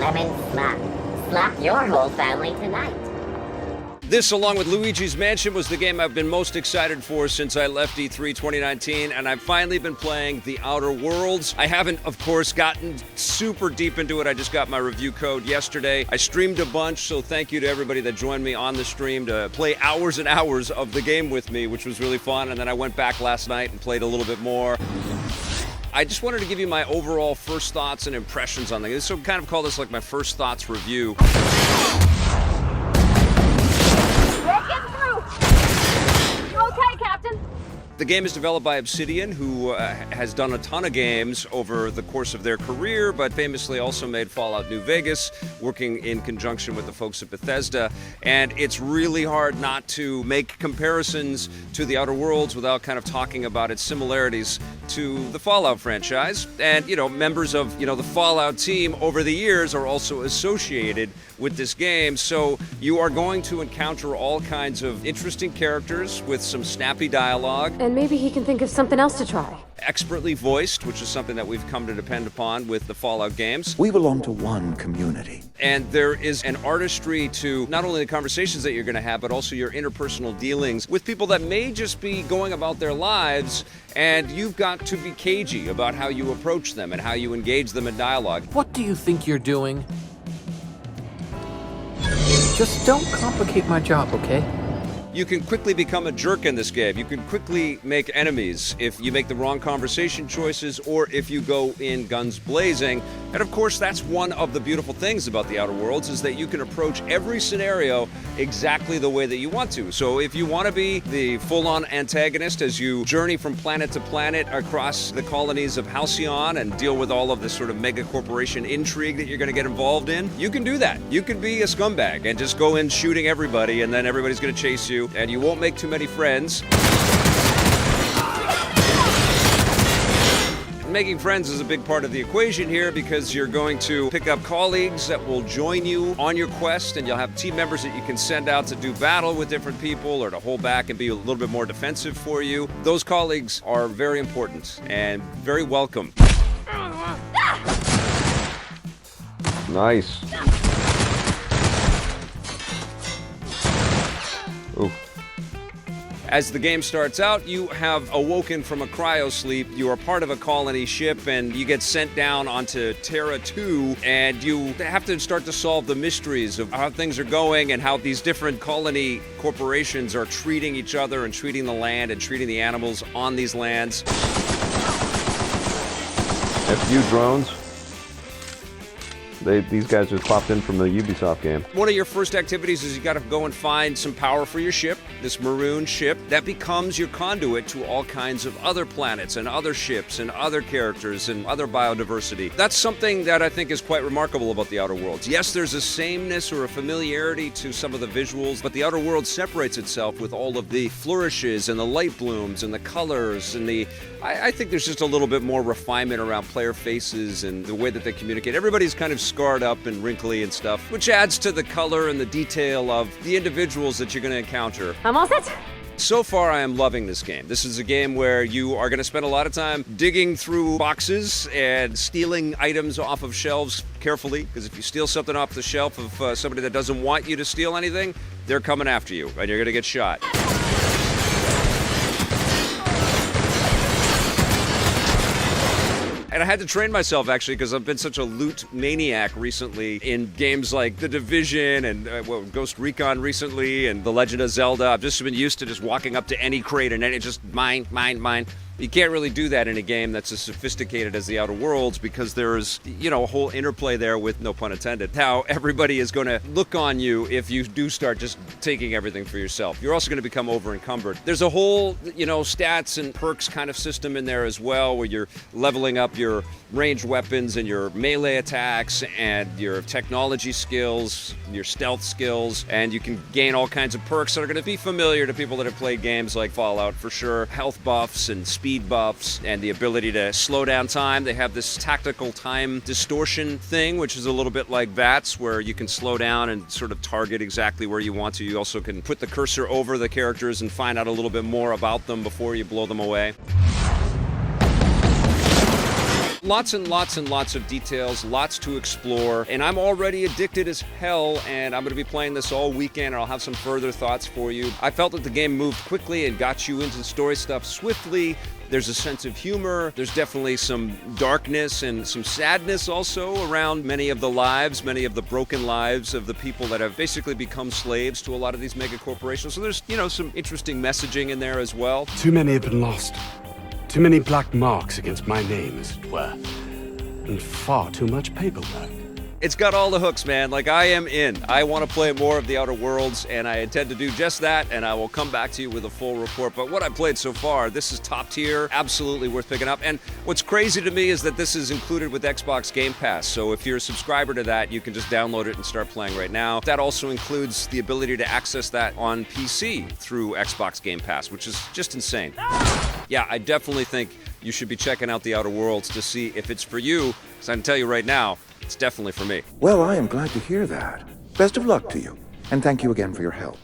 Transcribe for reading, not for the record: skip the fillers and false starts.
lemon slap. Slap your whole family tonight. This, along with Luigi's Mansion, was the game I've been most excited for since I left E3 2019, and I've finally been playing The Outer Worlds. I haven't, of course, gotten super deep into it. I just got my review code yesterday. I streamed a bunch, so thank you to everybody that joined me on the stream to play hours and hours of the game with me, which was really fun, and then I went back last night and played a little bit more. I just wanted to give you my overall first thoughts and impressions on the game. So kind of call this like my first thoughts review. The game is developed by Obsidian, who has done a ton of games over the course of their career, but famously also made Fallout New Vegas, working in conjunction with the folks at Bethesda. And it's really hard not to make comparisons to The Outer Worlds without kind of talking about its similarities to the Fallout franchise. And, you know, members of, the Fallout team over the years are also associated with this game. So you are going to encounter all kinds of interesting characters with some snappy dialogue. And maybe he can think of something else to try. Expertly voiced, which is something that we've come to depend upon with the Fallout games. We belong to one community. And there is an artistry to not only the conversations that you're going to have, but also your interpersonal dealings with people that may just be going about their lives, and you've got to be cagey about how you approach them and how you engage them in dialogue. What do you think you're doing? Just don't complicate my job, okay? You can quickly become a jerk in this game. You can quickly make enemies if you make the wrong conversation choices or if you go in guns blazing. And of course, that's one of the beautiful things about The Outer Worlds, is that you can approach every scenario exactly the way that you want to. So if you want to be the full-on antagonist as you journey from planet to planet across the colonies of Halcyon and deal with all of this sort of mega corporation intrigue that you're going to get involved in, you can do that. You can be a scumbag and just go in shooting everybody, and then everybody's going to chase you, and you won't make too many friends. Making friends is a big part of the equation here, because you're going to pick up colleagues that will join you on your quest, and you'll have team members that you can send out to do battle with different people or to hold back and be a little bit more defensive for you. Those colleagues are very important and very welcome. Nice. Ooh. As the game starts out, you have awoken from a cryosleep. You are part of a colony ship, and you get sent down onto Terra 2, and you have to start to solve the mysteries of how things are going and how these different colony corporations are treating each other and treating the land and treating the animals on these lands. A few drones. These guys just popped in from the Ubisoft game. One of your first activities is you got to go and find some power for your ship, this maroon ship. That becomes your conduit to all kinds of other planets and other ships and other characters and other biodiversity. That's something that I think is quite remarkable about The Outer Worlds. Yes, there's a sameness or a familiarity to some of the visuals, but The Outer Worlds separates itself with all of the flourishes and the light blooms and the colors and I think there's just a little bit more refinement around player faces and the way that they communicate. Everybody's kind of scarred up and wrinkly and stuff, which adds to the color and the detail of the individuals that you're going to encounter. I'm all set. So far, I am loving this game. This is a game where you are going to spend a lot of time digging through boxes and stealing items off of shelves carefully, because if you steal something off the shelf of somebody that doesn't want you to steal anything, they're coming after you, and you're going to get shot. And I had to train myself, actually, because I've been such a loot maniac recently in games like The Division and Ghost Recon recently and The Legend of Zelda. I've just been used to just walking up to any crate and it's just mine, mine, mine. You can't really do that in a game that's as sophisticated as The Outer Worlds, because there's, a whole interplay there with, no pun intended, how everybody is going to look on you if you do start just taking everything for yourself. You're also going to become over-encumbered. There's a whole, stats and perks kind of system in there as well, where you're leveling up your ranged weapons and your melee attacks and your technology skills, your stealth skills, and you can gain all kinds of perks that are going to be familiar to people that have played games like Fallout for sure. Health buffs and speed buffs and the ability to slow down time. They have this tactical time distortion thing, which is a little bit like VATS, where you can slow down and sort of target exactly where you want to. You also can put the cursor over the characters and find out a little bit more about them before you blow them away. Lots and lots and lots of details, lots to explore, and I'm already addicted as hell, and I'm going to be playing this all weekend, and I'll have some further thoughts for you. I felt that the game moved quickly and got you into the story stuff swiftly. There's a sense of humor. There's definitely some darkness and some sadness also around many of the lives, many of the broken lives of the people that have basically become slaves to a lot of these mega corporations. So there's, some interesting messaging in there as well. Too many have been lost. Too many black marks against my name, as it were. And far too much paperwork. It's got all the hooks, man. Like, I am in. I want to play more of the Outer Worlds, and I intend to do just that, and I will come back to you with a full report. But what I played so far, this is top tier, absolutely worth picking up. And what's crazy to me is that this is included with Xbox Game Pass. So if you're a subscriber to that, you can just download it and start playing right now. That also includes the ability to access that on PC through Xbox Game Pass, which is just insane. Yeah, I definitely think you should be checking out the Outer Worlds to see if it's for you, because I can tell you right now, it's definitely for me. Well, I am glad to hear that. Best of luck to you, and thank you again for your help.